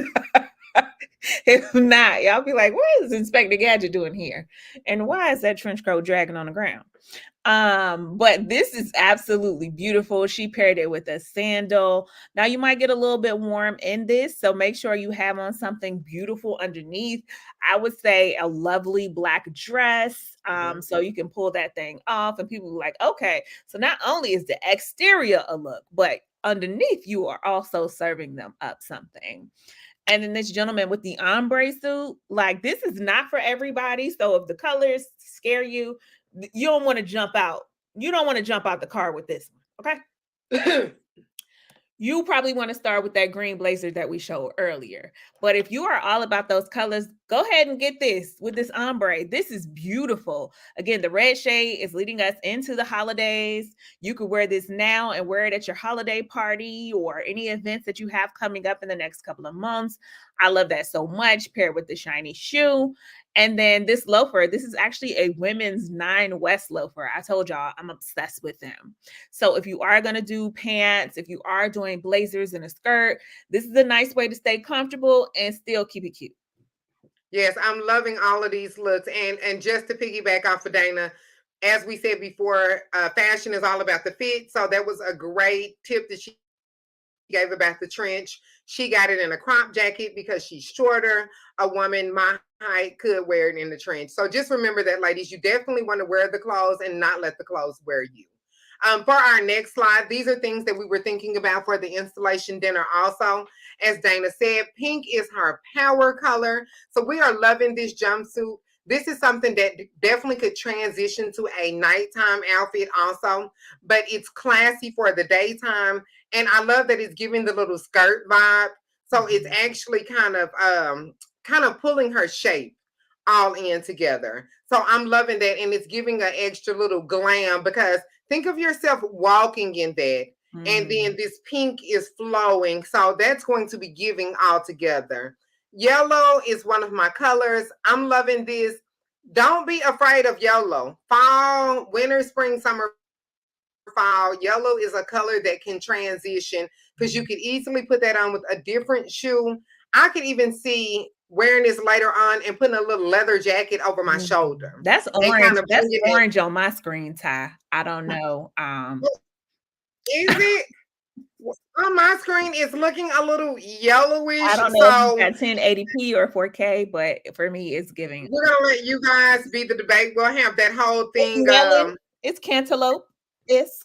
[SPEAKER 2] if not, y'all be like, what is Inspector Gadget doing here? And why is that trench coat dragging on the ground? But this is absolutely beautiful. She paired it with a sandal. Now you might get a little bit warm in this, so make sure you have on something beautiful underneath. I would say a lovely black dress.
[SPEAKER 1] Mhm.
[SPEAKER 2] So you can pull that thing off, and people are like, okay, so not only is the exterior a look, but underneath you are also serving them up something. And then this gentleman with the ombre suit, like this is not for everybody. So if the colors scare you, you don't want to jump out. You don't want to jump out the car with this one. Okay. You probably want to start with that green blazer that we showed earlier. But if you are all about those colors, go ahead and get this with this ombre. This is beautiful. Again, the red shade is leading us into the holidays. You could wear this now and wear it at your holiday party or any events that you have coming up in the next couple of months. I love that so much, paired with the shiny shoe. And then this loafer, this is actually a women's 9 West loafer. I told y'all I'm obsessed with them. So if you are going to do pants, if you are doing blazers and a skirt, this is a nice way to stay comfortable and still keep it cute.
[SPEAKER 1] Yes, I'm loving all of these looks. And just to piggyback off of Dana, as we said before, fashion is all about the fit. So that was a great tip that she gave about the trench. She got it in a crop jacket because she's shorter. A woman my height could wear it in the trench. So just remember that, ladies, you definitely want to wear the clothes and not let the clothes wear you. For our next slide, these are things that we were thinking about for the installation dinner also. As Dana said, pink is her power color. So we are loving this jumpsuit. This is something that definitely could transition to a nighttime outfit also, but it's classy for the daytime. And I love that it's giving the little skirt vibe. So it's actually kind of pulling her shape all in together. So I'm loving that. And it's giving an extra little glam because think of yourself walking in that. And then this pink is flowing. So that's going to be giving all together. Yellow is one of my colors. I'm loving this. Don't be afraid of yellow. Fall, winter, spring, summer, fall. Yellow is a color that can transition because you could easily put that on with a different shoe. I could even see wearing this later on and putting a little leather jacket over my shoulder.
[SPEAKER 2] That's orange. That's orange on my screen, Ty. I don't know.
[SPEAKER 1] Is it? On my screen, it's looking a little yellowish.
[SPEAKER 2] I don't know if you got 1080p or 4K, but for me, it's giving.
[SPEAKER 1] We're gonna let you guys be the debate. We'll have that whole thing.
[SPEAKER 2] It's cantaloupe. It's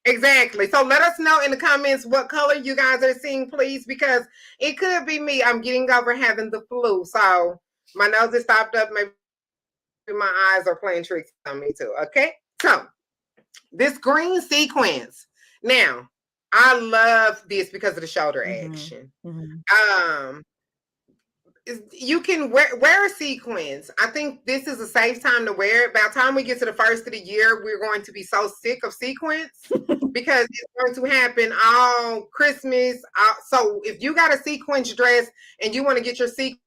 [SPEAKER 1] exactly. So let us know in the comments what color you guys are seeing, please, because it could be me. I'm getting over having the flu, so my nose is stopped up. Maybe my eyes are playing tricks on me too. Okay, so this green sequence. Now, I love this because of the shoulder action. You can wear a sequence. I think this is a safe time to wear it. By the time we get to the first of the year, we're going to be so sick of sequence because it's going to happen all Christmas. So if you got a sequence dress and you want to get your sequence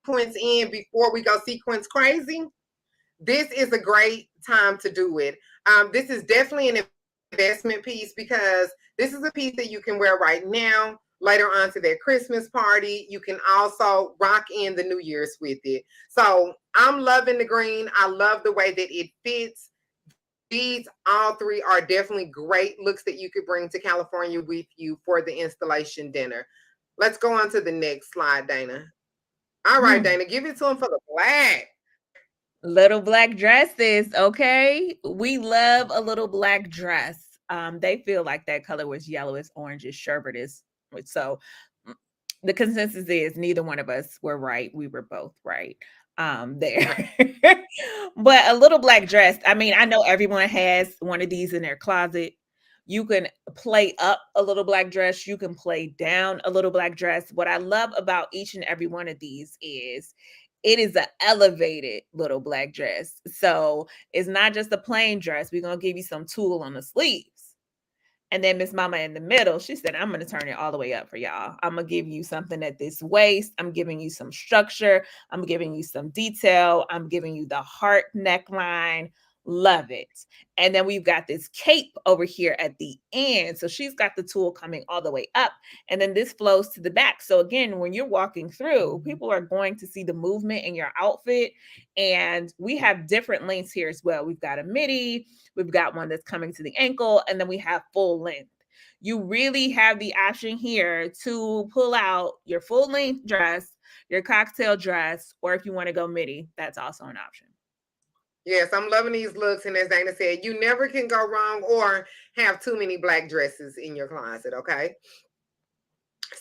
[SPEAKER 1] in before we go sequence crazy, this is a great time to do it. This is definitely an investment piece because this is a piece that you can wear right now. Later on to that Christmas party, you can also rock in the New Year's with it. So I'm loving the green. I love the way that it fits. These all three are definitely great looks that you could bring to California with you for the installation dinner. Let's go on to the next slide, Dana. All right, Dana, give it to him for the black.
[SPEAKER 2] Little black dresses, okay? We love a little black dress. They feel like that color was yellowish, orangish, sherbetish. So the consensus is neither one of us were right. We were both right there. But a little black dress, I mean, I know everyone has one of these in their closet. You can play up a little black dress. You can play down a little black dress. What I love about each and every one of these is it is an elevated little black dress. So it's not just a plain dress. We're going to give you some tulle on the sleeves. And then Miss Mama in the middle, she said, I'm going to turn it all the way up for y'all. I'm going to give you something at this waist. I'm giving you some structure. I'm giving you some detail. I'm giving you the heart neckline. Love it. And then we've got this cape over here at the end. So she's got the tulle coming all the way up. And then this flows to the back. So again, when you're walking through, people are going to see the movement in your outfit. And we have different lengths here as well. We've got a midi. We've got one that's coming to the ankle. And then we have full length. You really have the option here to pull out your full length dress, your cocktail dress, or if you want to go midi, that's also an option.
[SPEAKER 1] Yes, I'm loving these looks. And as Dana said, you never can go wrong or have too many black dresses in your closet, okay?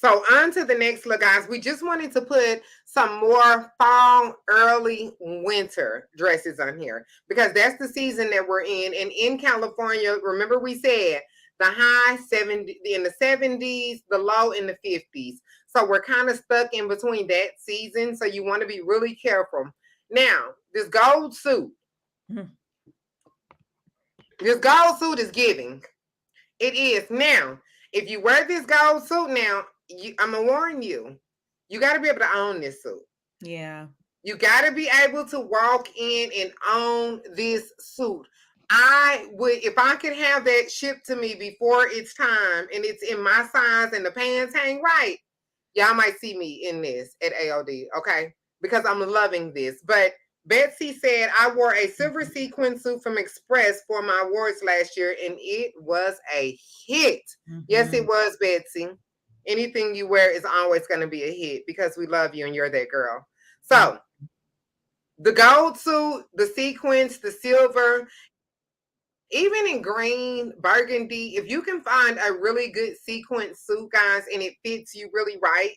[SPEAKER 1] So on to the next look, guys. We just wanted to put some more fall, early winter dresses on here because that's the season that we're in. And in California, remember we said the high 70 in the 70s, the low in the 50s. So we're kind of stuck in between that season. So you want to be really careful. Now, this gold suit. This gold suit is giving. It is. Now, if you wear this gold suit now, I'm going to warn you, you got to be able to own this suit.
[SPEAKER 2] Yeah.
[SPEAKER 1] You got to be able to walk in and own this suit. I would, if I could have that shipped to me before it's time and it's in my size and the pants hang right, y'all might see me in this at AOD, okay? Because I'm loving this. But Betsy said, I wore a silver
[SPEAKER 2] Mhm.
[SPEAKER 1] sequin suit from Express for my awards last year, and it was a hit. Yes, it
[SPEAKER 2] Mhm.
[SPEAKER 1] was, Betsy. Anything you wear is always going to be a hit because we love you and you're that girl.
[SPEAKER 2] Mm.
[SPEAKER 1] So, the gold suit, the sequins, the silver, even in green, burgundy, if you can find a really good sequin suit, guys, and it fits you really right,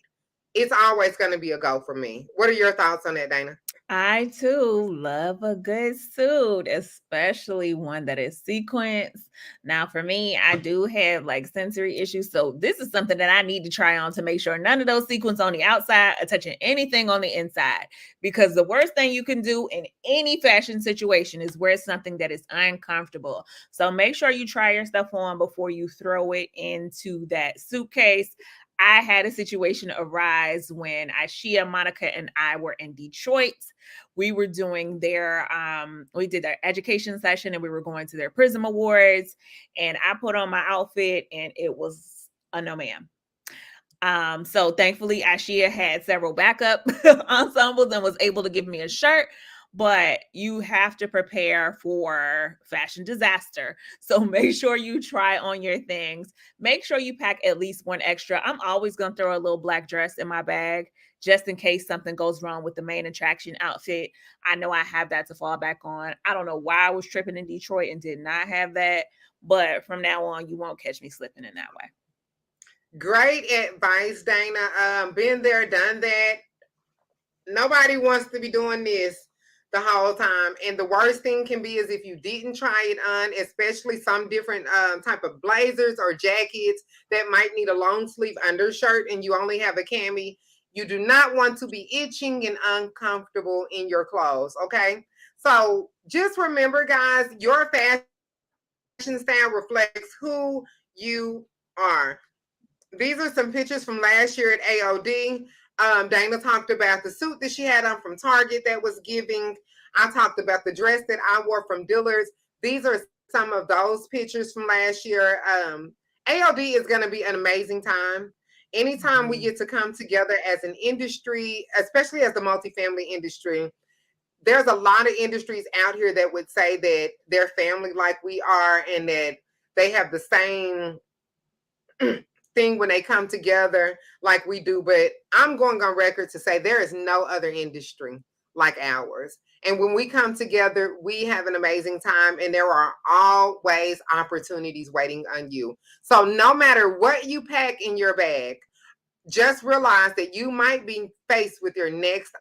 [SPEAKER 1] it's always going to be a go for me. What are your thoughts on that, Dana?
[SPEAKER 2] I too love a good suit, especially one that is sequenced. Now, for me, I do have like sensory issues. So, this is something that I need to try on to make sure none of those sequins on the outside are touching anything on the inside. Because the worst thing you can do in any fashion situation is wear something that is uncomfortable. So, make sure you try your stuff on before you throw it into that suitcase. I had a situation arise when Ashia, Monica, and I were in Detroit. We were doing we did their education session and we were going to their Prism Awards. And I put on my outfit and it was a no ma'am. So thankfully, Ashia had several backup ensembles and was able to give me a shirt. But you have to prepare for fashion disaster. So make sure you try on your things. Make sure you pack at least one extra. I'm always going to throw a little black dress in my bag just in case something goes wrong with the main attraction outfit. I know I have that to fall back on. I don't know why I was tripping in Detroit and did not have that. But from now on, you won't catch me slipping in that way.
[SPEAKER 1] Great advice, Dana. Been there, done that. Nobody wants to be doing this the whole time. And the worst thing can be is if you didn't try it on, especially some different type of blazers or jackets that might need a long sleeve undershirt and you only have a cami. You do not want to be itching and uncomfortable in your clothes. Okay. So just remember, guys, your fashion style reflects who you are. These are some pictures from last year at AOD. Dana talked about the suit that she had on from Target that was giving. I talked about the dress that I wore from Dillard's. These are some of those pictures from last year. AOD is going to be an amazing time. Anytime we
[SPEAKER 2] Mhm.
[SPEAKER 1] get to come together as an industry, especially as the multifamily industry, there's a lot of industries out here that would say that they're family like we are and that they have the same thing when they come together like we do. But I'm going on record to say there is no other industry like ours. And when we come together, we have an amazing time, and there are always opportunities waiting on you. So, no matter what you pack in your bag, just realize that you might be faced with your next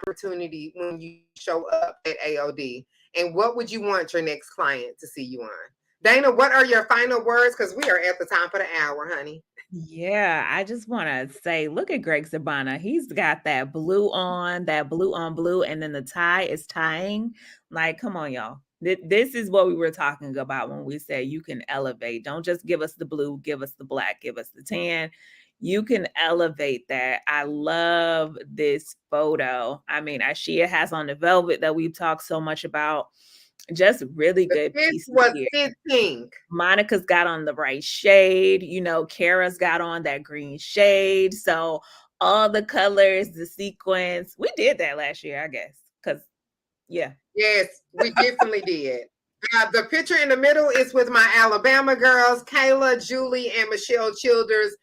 [SPEAKER 1] opportunity when you show up at AOD. And what would you want your next client to see you on? Dana, what are your final words? Because we are at the top of the hour, honey.
[SPEAKER 2] Yeah, I just want to say, look at Greg Sabana. He's got that blue on blue, and then the tie is tying. Like, come on, y'all. This is what we were talking about when we said you can elevate. Don't just give us the blue, give us the black, give us the tan. You can elevate that. I love this photo. I mean, Ashia has on the velvet that we've talked so much about. Just really
[SPEAKER 1] The
[SPEAKER 2] good
[SPEAKER 1] fifth
[SPEAKER 2] pieces
[SPEAKER 1] was
[SPEAKER 2] here.
[SPEAKER 1] fitting.
[SPEAKER 2] Monica's got on the right shade, Kara's got on that green shade. So all the colors, the sequence, we did that last year, I guess. Cause yeah.
[SPEAKER 1] Yes, we definitely did. The picture in the middle is with my Alabama girls, Kayla, Julie, and Michelle Childers.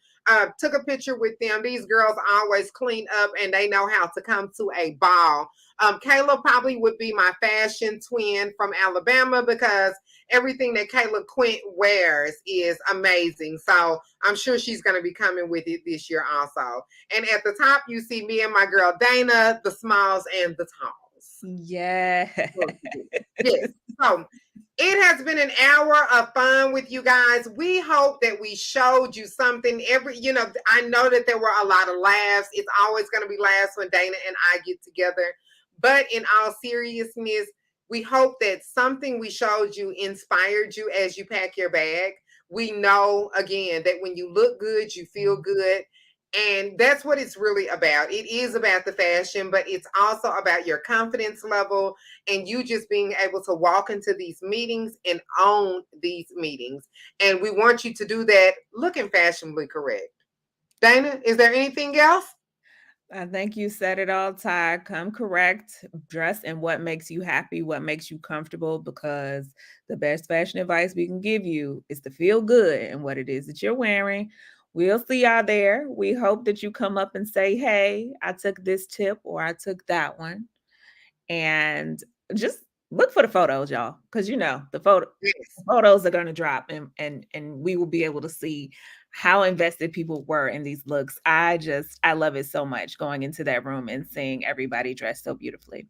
[SPEAKER 1] Took a picture with them. These girls always clean up and they know how to come to a ball. Kayla probably would be my fashion twin from Alabama because everything that Kayla Quint wears is amazing. So I'm sure she's going to be coming with it this year also. And at the top, you see me and my girl Dana, the smalls and the talls.
[SPEAKER 2] Yeah.
[SPEAKER 1] Yes. So it has been an hour of fun with you guys. We hope that we showed you something. I know that there were a lot of laughs. It's always going to be laughs when Dana and I get together. But in all seriousness, we hope that something we showed you inspired you as you pack your bag. We know, again, that when you look good, you feel good. And that's what it's really about. It is about the fashion, but it's also about your confidence level and you just being able to walk into these meetings and own these meetings. And we want you to do that looking fashionably correct. Dana, is there anything else?
[SPEAKER 2] I think you said it all, Ty. Come correct, dress in what makes you happy, what makes you comfortable, because the best fashion advice we can give you is to feel good in what it is that you're wearing. We'll see y'all there. We hope that you come up and say, hey, I took this tip or I took that one. And just look for the photos, y'all, because
[SPEAKER 1] Yes.
[SPEAKER 2] photos are going to drop, and we will be able to see how invested people were in these looks. I love it so much going into that room and seeing everybody dressed so beautifully.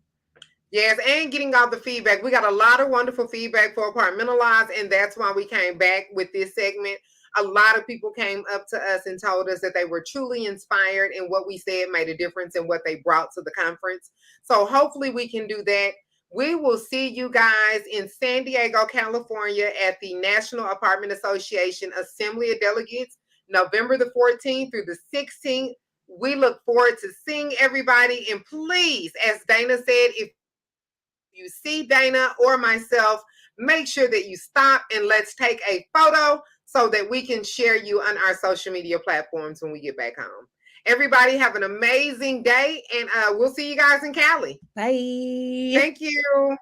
[SPEAKER 1] Yes, and getting all the feedback. We got a lot of wonderful feedback for Apartmentalized, and that's why we came back with this segment. A lot of people came up to us and told us that they were truly inspired, and what we said made a difference in what they brought to the conference. So hopefully we can do that. We will see you guys in San Diego, California at the National Apartment Association Assembly of Delegates, November the 14th through the 16th. We look forward to seeing everybody. And please, as Dana said, if you see Dana or myself, make sure that you stop and let's take a photo so that we can share you on our social media platforms when we get back home. Everybody have an amazing day, and we'll see you guys in Cali.
[SPEAKER 2] Bye.
[SPEAKER 1] Thank you.